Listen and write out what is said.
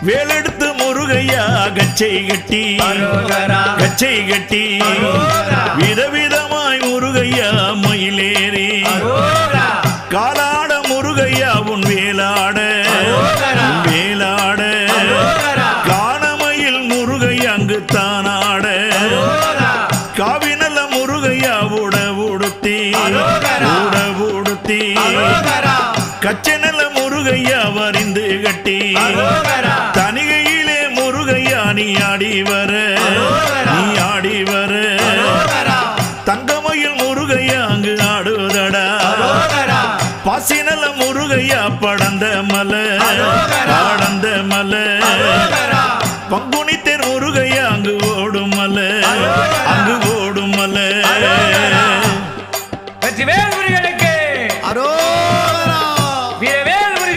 வேலெடுத்து முருகையா கச்சை கட்டி கச்சை கட்டி விதவிதமாய் முருகையா மயிலேறி காலாட முருகையா உன் வேலாட வேலாட காணமயில் முருகையா அங்கு தானாட காவினல்ல முருகையா உடவுடுத்தி உடவுடுத்தி கச்சனல்ல முருகையா வரிந்து கட்டி தனிகையிலே முருகையா நீ ஆடி வர நீ ஆடி வர தங்கமயில் முருகையா அங்கு ஆடுதடா பாசினல்ல முருகையா படந்த மலை